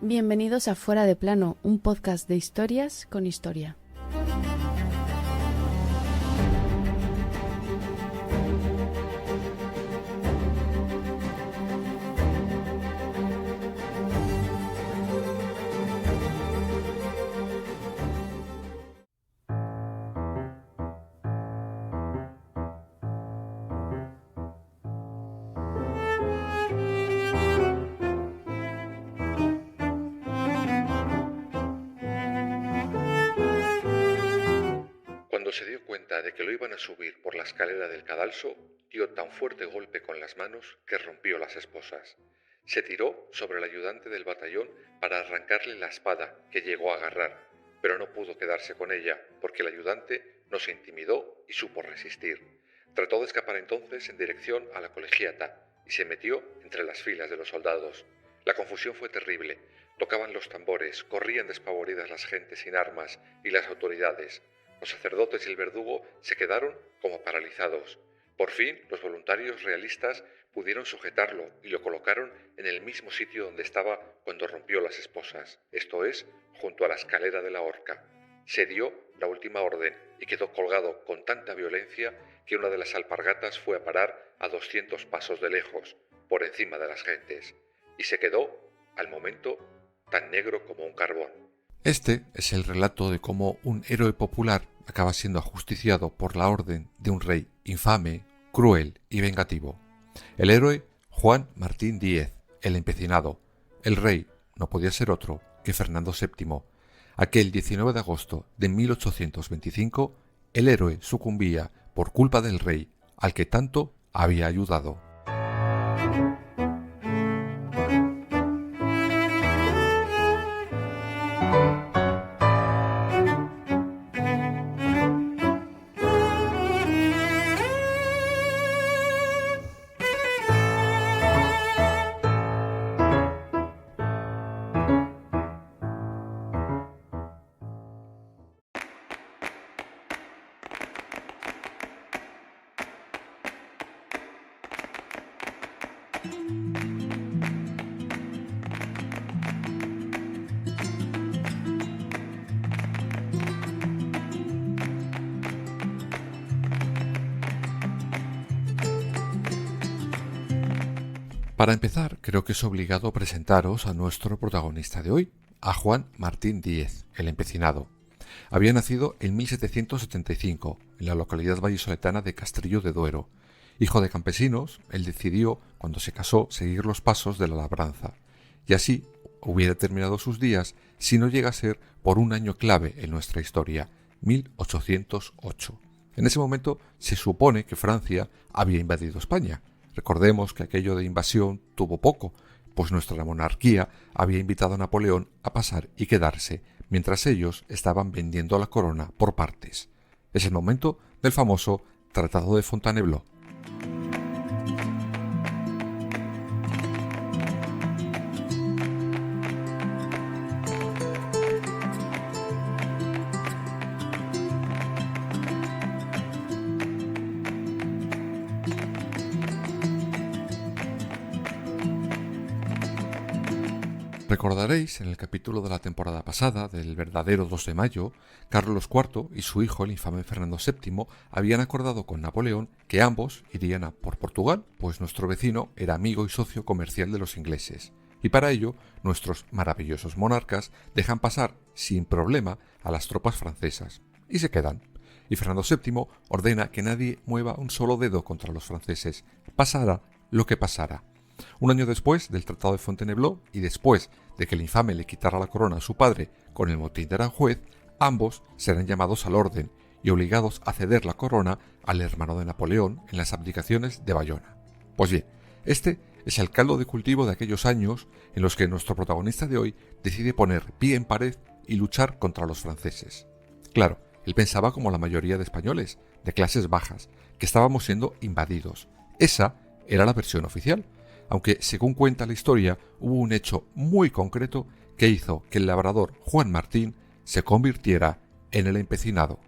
Bienvenidos a Fuera de Plano, un podcast de historias con historia. Cuando se dio cuenta de que lo iban a subir por la escalera del cadalso, dio tan fuerte golpe con las manos que rompió las esposas. Se tiró sobre el ayudante del batallón para arrancarle la espada, que llegó a agarrar, pero no pudo quedarse con ella, porque el ayudante no se intimidó y supo resistir. Trató de escapar entonces en dirección a la colegiata y se metió entre las filas de los soldados. La confusión fue terrible. Tocaban los tambores, corrían despavoridas las gentes sin armas y las autoridades. Los sacerdotes y el verdugo se quedaron como paralizados. Por fin, los voluntarios realistas pudieron sujetarlo y lo colocaron en el mismo sitio donde estaba cuando rompió las esposas, esto es, junto a la escalera de la horca. Se dio la última orden y quedó colgado con tanta violencia que una de las alpargatas fue a parar a 200 pasos de lejos, por encima de las gentes, y se quedó, al momento, tan negro como un carbón. Este es el relato de cómo un héroe popular acaba siendo ajusticiado por la orden de un rey infame, cruel y vengativo. El héroe Juan Martín Díez, el empecinado. El rey no podía ser otro que Fernando VII. Aquel 19 de agosto de 1825, el héroe sucumbía por culpa del rey al que tanto había ayudado. Para empezar, creo que es obligado presentaros a nuestro protagonista de hoy, a Juan Martín Díez, el empecinado. Había nacido en 1775, en la localidad vallisoletana de Castrillo de Duero. Hijo de campesinos, él decidió, cuando se casó, seguir los pasos de la labranza, y así hubiera terminado sus días si no llega a ser por un año clave en nuestra historia, 1808. En ese momento se supone que Francia había invadido España. Recordemos que aquello de invasión tuvo poco, pues nuestra monarquía había invitado a Napoleón a pasar y quedarse, mientras ellos estaban vendiendo la corona por partes. Es el momento del famoso Tratado de Fontainebleau. Recordaréis, en el capítulo de la temporada pasada, del verdadero 2 de mayo, Carlos IV y su hijo, el infame Fernando VII, habían acordado con Napoleón que ambos irían a por Portugal, pues nuestro vecino era amigo y socio comercial de los ingleses. Y para ello, nuestros maravillosos monarcas dejan pasar, sin problema, a las tropas francesas. Y se quedan. Y Fernando VII ordena que nadie mueva un solo dedo contra los franceses, pasara lo que pasara. Un año después del Tratado de Fontainebleau y después de que el infame le quitara la corona a su padre con el motín de Aranjuez, ambos serán llamados al orden y obligados a ceder la corona al hermano de Napoleón en las abdicaciones de Bayona. Pues bien, este es el caldo de cultivo de aquellos años en los que nuestro protagonista de hoy decide poner pie en pared y luchar contra los franceses. Claro, él pensaba como la mayoría de españoles, de clases bajas, que estábamos siendo invadidos. Esa era la versión oficial, aunque según cuenta la historia hubo un hecho muy concreto que hizo que el labrador Juan Martín se convirtiera en el empecinado.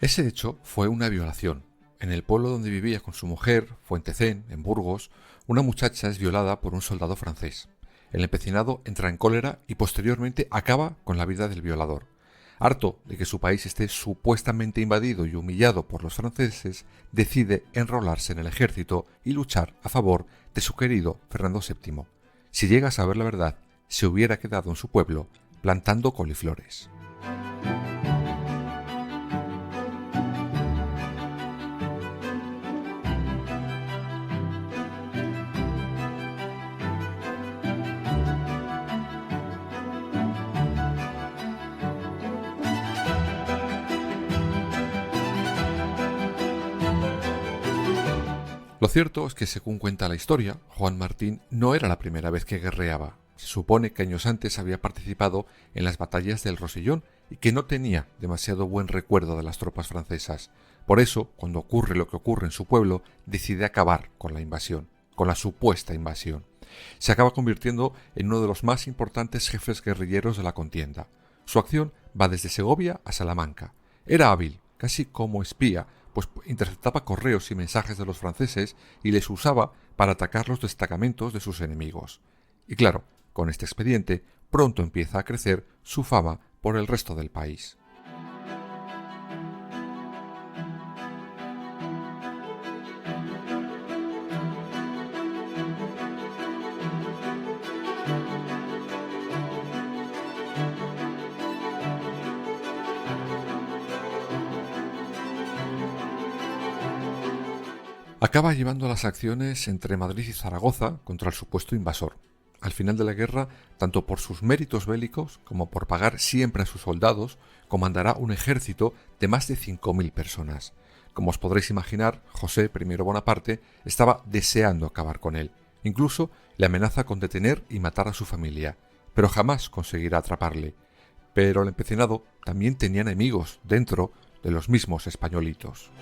Ese hecho fue una violación. En el pueblo donde vivía con su mujer, Fuentecén, en Burgos, una muchacha es violada por un soldado francés. El empecinado entra en cólera y posteriormente acaba con la vida del violador. Harto de que su país esté supuestamente invadido y humillado por los franceses, decide enrolarse en el ejército y luchar a favor de su querido Fernando VII. Si llega a saber la verdad, se hubiera quedado en su pueblo plantando coliflores. Lo cierto es que, según cuenta la historia, Juan Martín no era la primera vez que guerreaba. Se supone que años antes había participado en las batallas del Rosellón y que no tenía demasiado buen recuerdo de las tropas francesas. Por eso, cuando ocurre lo que ocurre en su pueblo, decide acabar con la invasión, con la supuesta invasión. Se acaba convirtiendo en uno de los más importantes jefes guerrilleros de la contienda. Su acción va desde Segovia a Salamanca. Era hábil, casi como espía, pues interceptaba correos y mensajes de los franceses y les usaba para atacar los destacamentos de sus enemigos. Y claro, con este expediente pronto empieza a crecer su fama por el resto del país. Acaba llevando las acciones entre Madrid y Zaragoza contra el supuesto invasor. Al final de la guerra, tanto por sus méritos bélicos como por pagar siempre a sus soldados, comandará un ejército de más de 5.000 personas. Como os podréis imaginar, José I Bonaparte estaba deseando acabar con él. Incluso le amenaza con detener y matar a su familia, pero jamás conseguirá atraparle. Pero el empecinado también tenía enemigos dentro de los mismos españolitos.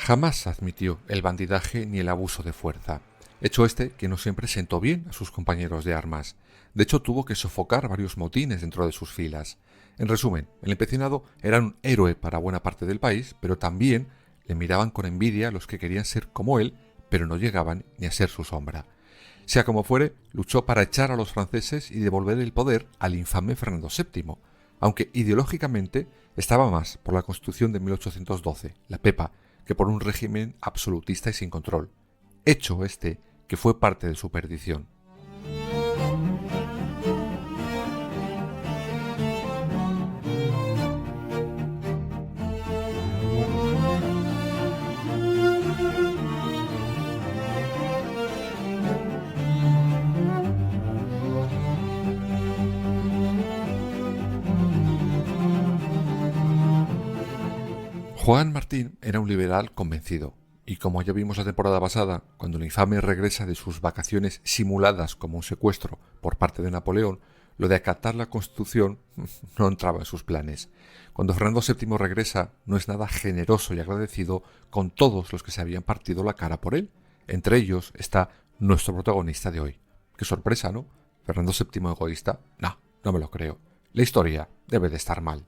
Jamás admitió el bandidaje ni el abuso de fuerza, hecho este que no siempre sentó bien a sus compañeros de armas. De hecho, tuvo que sofocar varios motines dentro de sus filas. En resumen, el empecinado era un héroe para buena parte del país, pero también le miraban con envidia los que querían ser como él, pero no llegaban ni a ser su sombra. Sea como fuere, luchó para echar a los franceses y devolver el poder al infame Fernando VII, aunque ideológicamente estaba más por la Constitución de 1812, la Pepa, que por un régimen absolutista y sin control, hecho este que fue parte de su perdición. Juan Martín era un liberal convencido, y como ya vimos la temporada pasada, cuando el infame regresa de sus vacaciones simuladas como un secuestro por parte de Napoleón, lo de acatar la Constitución no entraba en sus planes. Cuando Fernando VII regresa, no es nada generoso y agradecido con todos los que se habían partido la cara por él. Entre ellos está nuestro protagonista de hoy. Qué sorpresa, ¿no? ¿Fernando VII egoísta? No, no me lo creo. La historia debe de estar mal.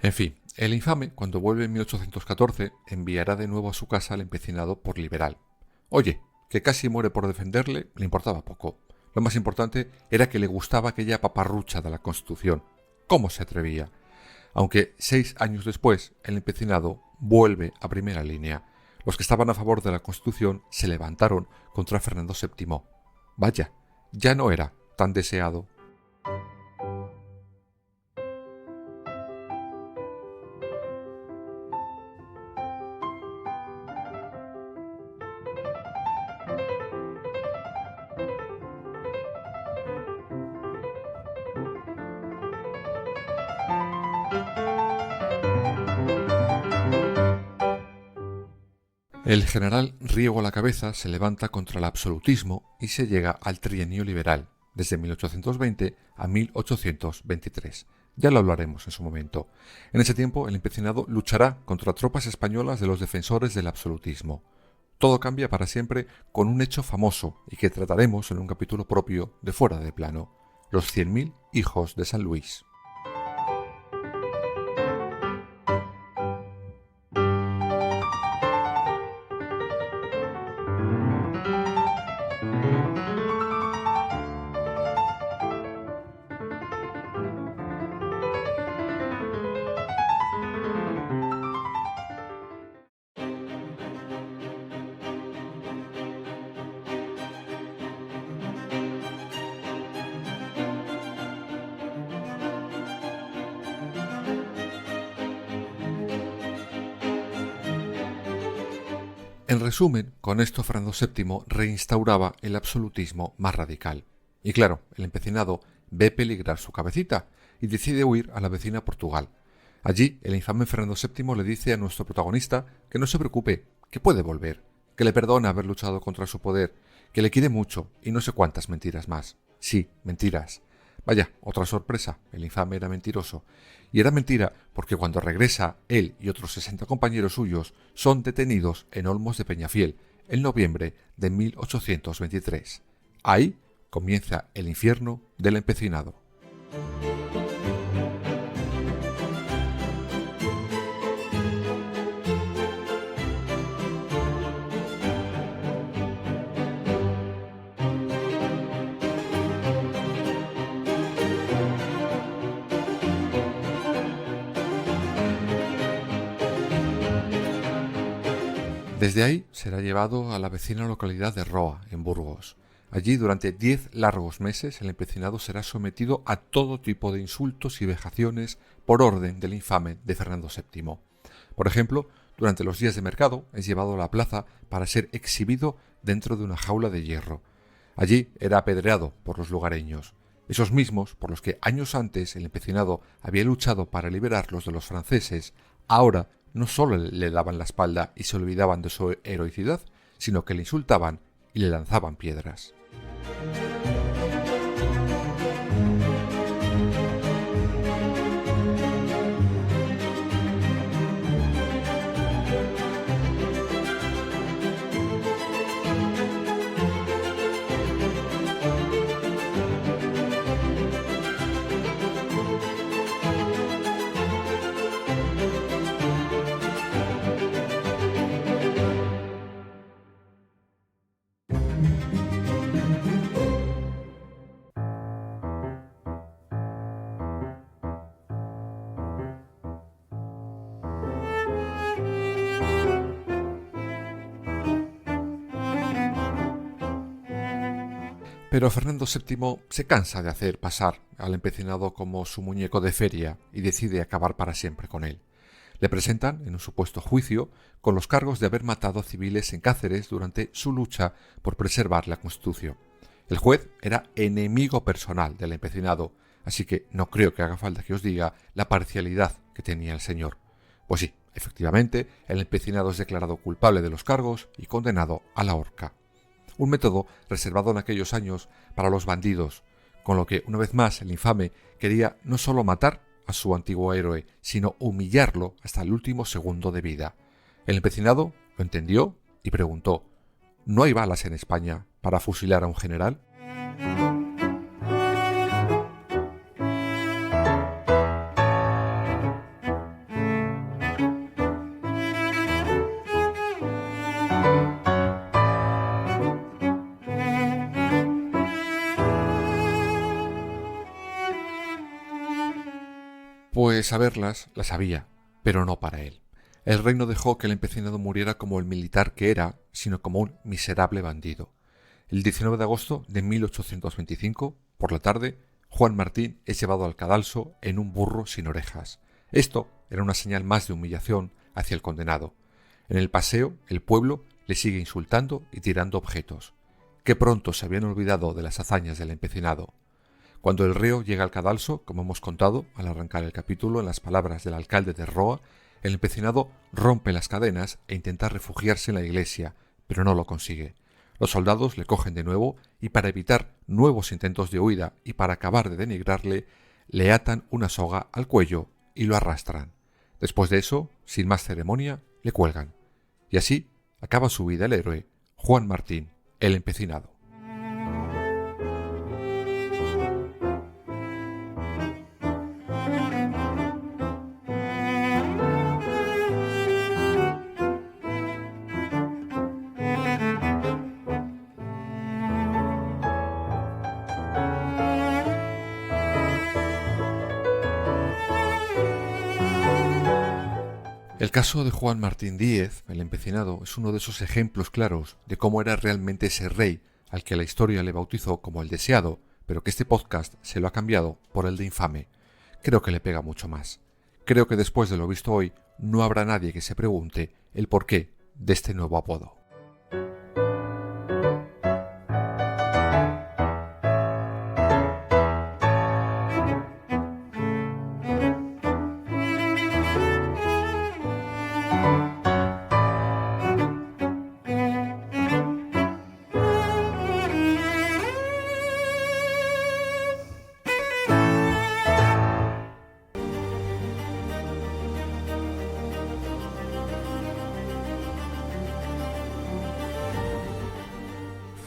En fin, el infame, cuando vuelve en 1814, enviará de nuevo a su casa al empecinado por liberal. Oye, que casi muere por defenderle, le importaba poco. Lo más importante era que le gustaba aquella paparrucha de la Constitución. ¿Cómo se atrevía? Aunque 6 años después, el empecinado vuelve a primera línea. Los que estaban a favor de la Constitución se levantaron contra Fernando VII. Vaya, ya no era tan deseado. El general Riego la Cabeza se levanta contra el absolutismo y se llega al trienio liberal, desde 1820 a 1823. Ya lo hablaremos en su momento. En ese tiempo, el empecinado luchará contra tropas españolas de los defensores del absolutismo. Todo cambia para siempre con un hecho famoso y que trataremos en un capítulo propio de Fuera de Plano: los 100.000 hijos de San Luis. En resumen, con esto Fernando VII reinstauraba el absolutismo más radical. Y claro, el empecinado ve peligrar su cabecita y decide huir a la vecina Portugal. Allí, el infame Fernando VII le dice a nuestro protagonista que no se preocupe, que puede volver, que le perdona haber luchado contra su poder, que le quiere mucho y no sé cuántas mentiras más. Sí, mentiras. Vaya, otra sorpresa, el infame era mentiroso. Y era mentira porque cuando regresa, él y otros 60 compañeros suyos son detenidos en Olmos de Peñafiel en noviembre de 1823. Ahí comienza el infierno del empecinado. Desde ahí será llevado a la vecina localidad de Roa, en Burgos. Allí, durante 10 largos meses, el empecinado será sometido a todo tipo de insultos y vejaciones por orden del infame de Fernando VII. Por ejemplo, durante los días de mercado es llevado a la plaza para ser exhibido dentro de una jaula de hierro. Allí era apedreado por los lugareños, esos mismos por los que años antes el empecinado había luchado para liberarlos de los franceses. Ahora no solo le daban la espalda y se olvidaban de su heroicidad, sino que le insultaban y le lanzaban piedras. Pero Fernando VII se cansa de hacer pasar al empecinado como su muñeco de feria y decide acabar para siempre con él. Le presentan en un supuesto juicio con los cargos de haber matado a civiles en Cáceres durante su lucha por preservar la Constitución. El juez era enemigo personal del empecinado, así que no creo que haga falta que os diga la parcialidad que tenía el señor. Pues sí, efectivamente, el empecinado es declarado culpable de los cargos y condenado a la horca. Un método reservado en aquellos años para los bandidos, con lo que una vez más el infame quería no solo matar a su antiguo héroe, sino humillarlo hasta el último segundo de vida. El empecinado lo entendió y preguntó: ¿no hay balas en España para fusilar a un general? que saberlas, las había, pero no para él. El rey no dejó que el empecinado muriera como el militar que era, sino como un miserable bandido. El 19 de agosto de 1825, por la tarde, Juan Martín es llevado al cadalso en un burro sin orejas. Esto era una señal más de humillación hacia el condenado. En el paseo, el pueblo le sigue insultando y tirando objetos. Qué pronto se habían olvidado de las hazañas del empecinado. Cuando el reo llega al cadalso, como hemos contado al arrancar el capítulo en las palabras del alcalde de Roa, el empecinado rompe las cadenas e intenta refugiarse en la iglesia, pero no lo consigue. Los soldados le cogen de nuevo y para evitar nuevos intentos de huida y para acabar de denigrarle, le atan una soga al cuello y lo arrastran. Después de eso, sin más ceremonia, le cuelgan. Y así acaba su vida el héroe Juan Martín, el empecinado. El caso de Juan Martín Díez, el empecinado, es uno de esos ejemplos claros de cómo era realmente ese rey al que la historia le bautizó como el deseado, pero que este podcast se lo ha cambiado por el de infame. Creo que le pega mucho más. Creo que después de lo visto hoy, no habrá nadie que se pregunte el porqué de este nuevo apodo.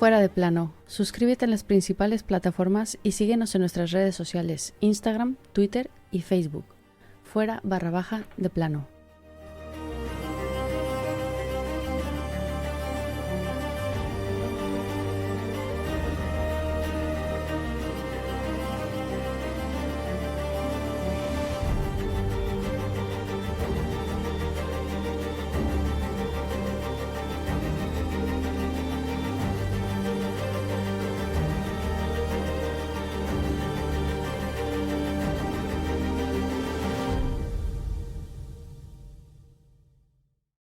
Fuera de plano. Suscríbete en las principales plataformas y síguenos en nuestras redes sociales, Instagram, Twitter y Facebook. Fuera _de plano.